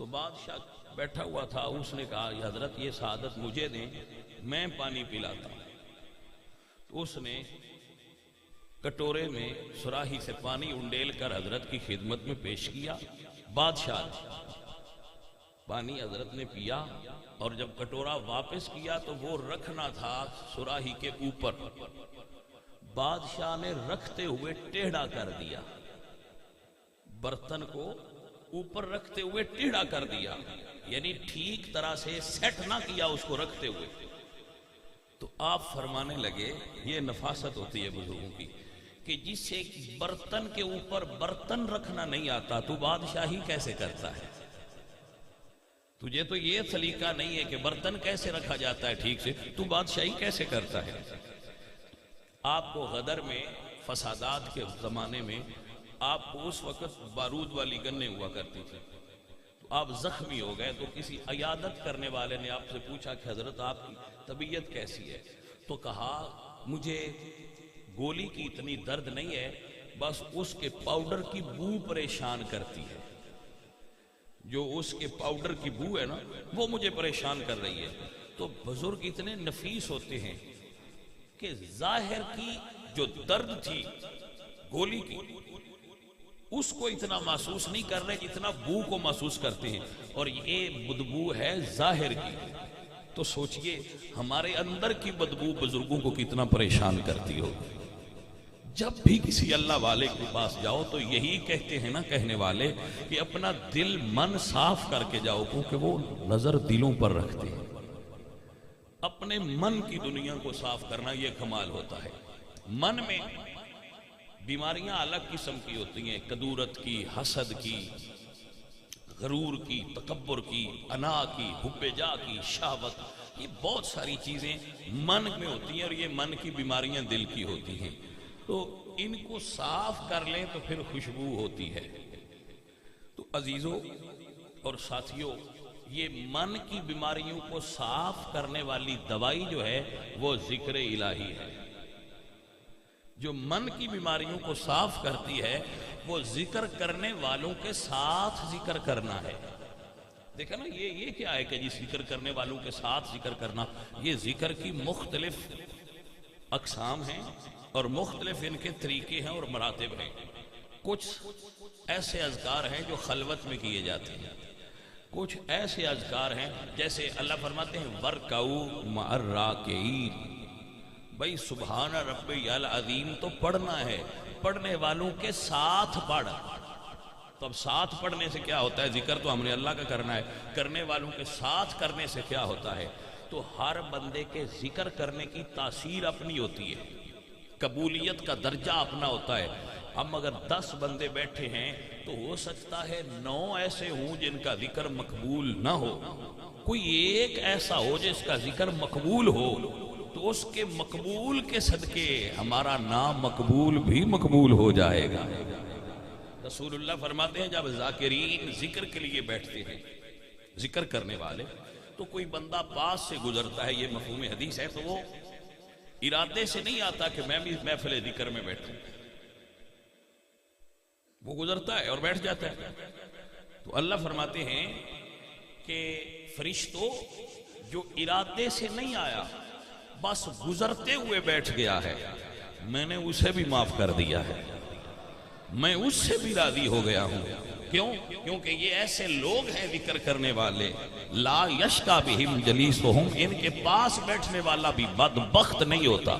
تو بادشاہ بیٹھا ہوا تھا، اس نے کہا یا حضرت یہ سعادت مجھے دیں، میں پانی پلاتا ہوں۔ تو اس نے کٹورے میں سراہی سے پانی انڈیل کر حضرت کی خدمت میں پیش کیا۔ بادشاہ پانی حضرت نے پیا، اور جب کٹورا واپس کیا تو وہ رکھنا تھا سراہی کے اوپر، بادشاہ نے رکھتے ہوئے ٹیڑھا کر دیا، برتن کو اوپر رکھتے ہوئے ٹیڑھا کر دیا، یعنی ٹھیک طرح سے سیٹ نہ کیا اس کو رکھتے ہوئے۔ تو آپ فرمانے لگے یہ نفاست ہوتی ہے بزرگوں کی کہ جسے برتن کے اوپر برتن رکھنا نہیں آتا تو بادشاہی کیسے کرتا ہے؟ تجھے تو یہ سلیقہ نہیں ہے کہ برتن کیسے رکھا جاتا ہے ٹھیک سے، تو بادشاہی کیسے کرتا ہے؟ آپ کو غدر میں فسادات کے زمانے میں آپ کو اس وقت بارود والی گنیں ہوا کرتی تھی، تو آپ زخمی ہو گئے، تو کسی عیادت کرنے والے نے آپ سے پوچھا کہ حضرت آپ کی طبیعت کیسی ہے؟ تو کہا مجھے گولی کی اتنی درد نہیں ہے، بس اس کے پاؤڈر کی بو پریشان کرتی ہے، جو اس کے پاؤڈر کی بو ہے نا وہ مجھے پریشان کر رہی ہے۔ تو بزرگ اتنے نفیس ہوتے ہیں کہ ظاہر کی جو درد تھی گولی کی اس کو اتنا محسوس نہیں کر رہے جتنا بو کو محسوس کرتے ہیں، اور یہ بدبو ہے ظاہر کی۔ تو سوچئے ہمارے اندر کی بدبو بزرگوں کو کتنا پریشان کرتی ہو۔ جب بھی کسی اللہ والے کے پاس جاؤ تو یہی کہتے ہیں نا کہنے والے کہ اپنا دل من صاف کر کے جاؤ، کیونکہ وہ نظر دلوں پر رکھتے ہیں۔ اپنے من کی دنیا کو صاف کرنا یہ کمال ہوتا ہے۔ من میں بیماریاں الگ قسم کی ہوتی ہیں، کدورت کی، حسد کی، غرور کی، تکبر کی، انا کی، حب جا کی، شہوت، یہ بہت ساری چیزیں من میں ہوتی ہیں، اور یہ من کی بیماریاں دل کی ہوتی ہیں۔ تو ان کو صاف کر لیں تو پھر خوشبو ہوتی ہے۔ تو عزیزوں اور ساتھیوں، یہ من کی بیماریوں کو صاف کرنے والی دوائی جو ہے وہ ذکر الہی ہے۔ جو من کی بیماریوں کو صاف کرتی ہے وہ ذکر کرنے والوں کے ساتھ ذکر کرنا ہے۔ دیکھا نا یہ کیا ہے کہ جی ذکر کرنے والوں کے ساتھ ذکر کرنا؟ یہ ذکر کی مختلف اقسام ہیں اور مختلف ان کے طریقے ہیں اور مراتب ہیں۔ کچھ ایسے اذکار ہیں جو خلوت میں کیے جاتے ہیں، کچھ ایسے اذکار ہیں جیسے اللہ فرماتے ہیں وَرْكَعُوا مَعَ الرَّاكِعِينَ، بھئی سبحان ربی العظیم تو پڑھنا ہے، پڑھنے والوں کے ساتھ پڑھ۔ تو اب ساتھ پڑھنے سے کیا ہوتا ہے؟ ذکر تو ہم نے اللہ کا کرنا ہے، کرنے والوں کے ساتھ کرنے سے کیا ہوتا ہے؟ تو ہر بندے کے ذکر کرنے کی تاثیر اپنی ہوتی ہے، قبولیت کا درجہ اپنا ہوتا ہے۔ ہم اگر 10 بندے بیٹھے ہیں تو ہو سکتا ہے 9 ایسے ہوں جن کا ذکر مقبول نہ ہو، کوئی ایک ایسا ہو جس کا ذکر مقبول ہو، تو اس کے مقبول کے صدقے ہمارا نام مقبول بھی مقبول ہو جائے گا۔ رسول اللہ فرماتے ہیں جب ذاکرین ذکر کے لیے بیٹھتے ہیں، ذکر کرنے والے، تو کوئی بندہ پاس سے گزرتا ہے، یہ مفہوم حدیث ہے، تو وہ ارادے سے نہیں آتا کہ میں بھی محفل ذکر میں بیٹھوں، وہ گزرتا ہے اور بیٹھ جاتا ہے۔ تو اللہ فرماتے ہیں کہ فرشتوں جو ارادے سے نہیں آیا، بس گزرتے ہوئے بیٹھ گیا ہے، میں نے اسے بھی معاف کر دیا ہے، میں اس سے بھی راضی ہو گیا ہوں۔ کیوں؟ کیونکہ یہ ایسے لوگ ہیں ذکر کرنے والے، لا یشقی بہم جلیسہم، ان کے پاس بیٹھنے والا بھی بدبخت نہیں ہوتا،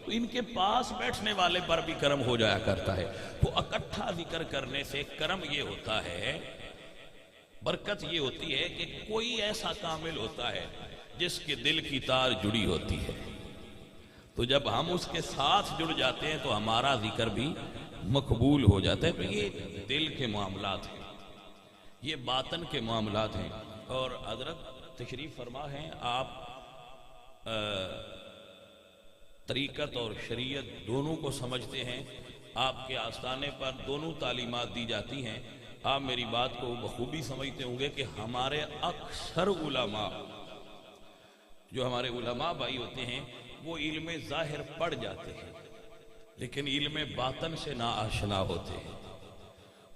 تو ان کے پاس بیٹھنے والے پر بھی کرم ہو جایا کرتا ہے۔ تو اکٹھا ذکر کرنے سے کرم یہ ہوتا ہے، برکت یہ ہوتی ہے کہ کوئی ایسا کامل ہوتا ہے جس کے دل کی تار جڑی ہوتی ہے، تو جب ہم اس کے ساتھ جڑ جاتے ہیں تو ہمارا ذکر بھی مقبول ہو جاتا ہے۔ تو یہ دل کے معاملات ہیں، یہ باطن کے معاملات ہیں۔ اور حضرت تشریف فرما ہیں، آپ طریقت اور شریعت دونوں کو سمجھتے ہیں، آپ کے آستانے پر دونوں تعلیمات دی جاتی ہیں۔ آپ میری بات کو بخوبی سمجھتے ہوں گے کہ ہمارے اکثر علماء، جو ہمارے علماء بھائی ہوتے ہیں، وہ علم ظاہر پڑھ جاتے ہیں لیکن علم باطن سے نا آشنا ہوتے ہیں۔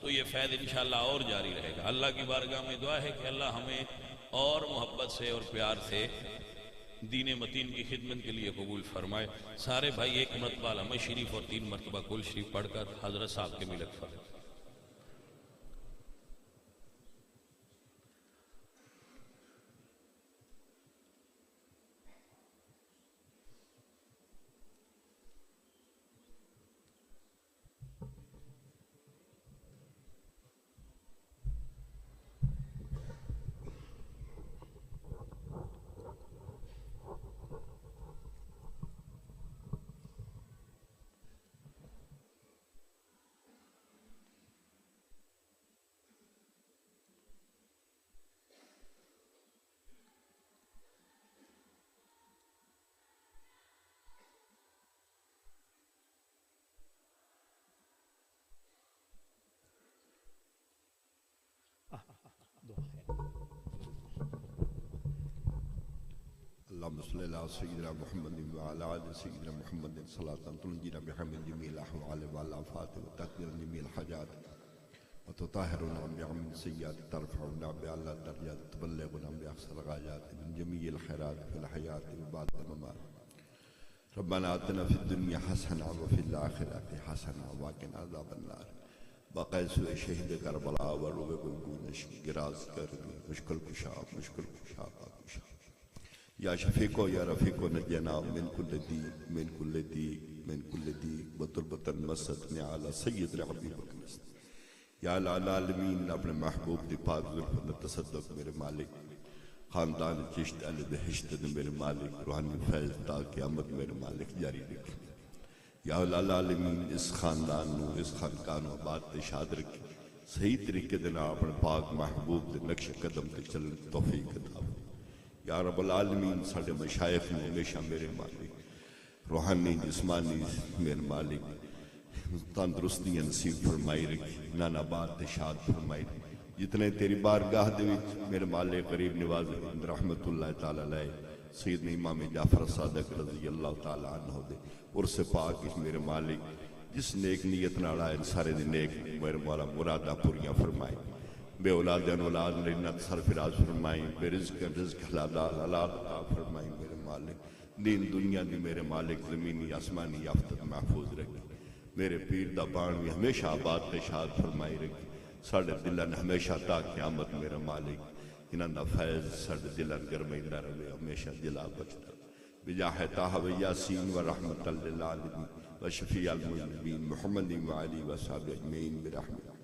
تو یہ فیض انشاءاللہ اور جاری رہے گا۔ اللہ کی بارگاہ میں دعا ہے کہ اللہ ہمیں اور محبت سے اور پیار سے دین متین کی خدمت کے لیے قبول فرمائے۔ سارے بھائی ایک مرتبہ علامہ شریف اور 3 مرتبہ کل شریف پڑھ کر حضرت صاحب کے ملک فرمائے۔ اللهم صل على سيدنا محمد وعلى آل سيدنا محمد صلاة تنجينا بها من جميع الأحوال والآفات وتقدر جميع الحاجات وتطهرنا بها من السيئات ترفعنا بأعلى الدرجات تبلغنا بأقصى الغايات من جميع الخيرات في الحياة وبعد الممات ربنا آتنا في الدنيا حسنة وفي الآخرة حسنة وقنا عذاب النار باقی سوئے شہید کربلا وروے گلگونش گراز کر دی مشکل کشاب یا شفیقو یا رفیقو نجنا من کل دی من کل دی من کل دی بطربتن مستنی علی سید رحبی بکنست یا العالمین اپنے محبوب دی پاک ذرفن تصدق میرے مالک خاندان چشت علی بہشت دی میرے مالک روحانی فیض تا قیامت میرے مالک جاری رکھ یا العالمین اس خاندان نو اس خانقانو آباد تے شاد رکھی صحیح طریقے دینا اپنے پاک محبوب دے نقش قدم تے چلن توفیق عطا یا رب العالمین ساڑھے مشایخ نے ہمیشہ میرے مالک روحانی جسمانی میرے مالک تندرستی نصیب فرمائی رکھی نانا بات تے شاد فرمائی رکھی جتنے تیری بارگاہ دے وچ میرے مالک قریب نواز رحمت اللہ تعالیٰ علیہ سیدنا امام جعفر صادق رضی اللہ تعالیٰ عنہ دے عرص پاک میرے مالک جس نیک نیت نال آئے سارے دے نیک میرے مولا مرادہ پوریاں فرمائے بے اولاد ان اولاد رنت سرفراز فرمائیں بے رزق رزق حلال حلال فرمائیں میرے مالک دین دنیا دی میرے مالک زمینی آسمانی یافتت محفوظ رکھی میرے پیر دا بانوی ہمیشہ آباد تے شاد فرمائی رکھی ساڑھے دلن ہمیشہ تا قیامت میرے مالک انہاں دا فیض ساڑھے دلن گرمائندہ رہے ہمیشہ دلا بچتا بجاہ طه و یاسین و رحمت للعالمین و شفیع المذنبین محمد و علی و صحابہ اجمعین برحمت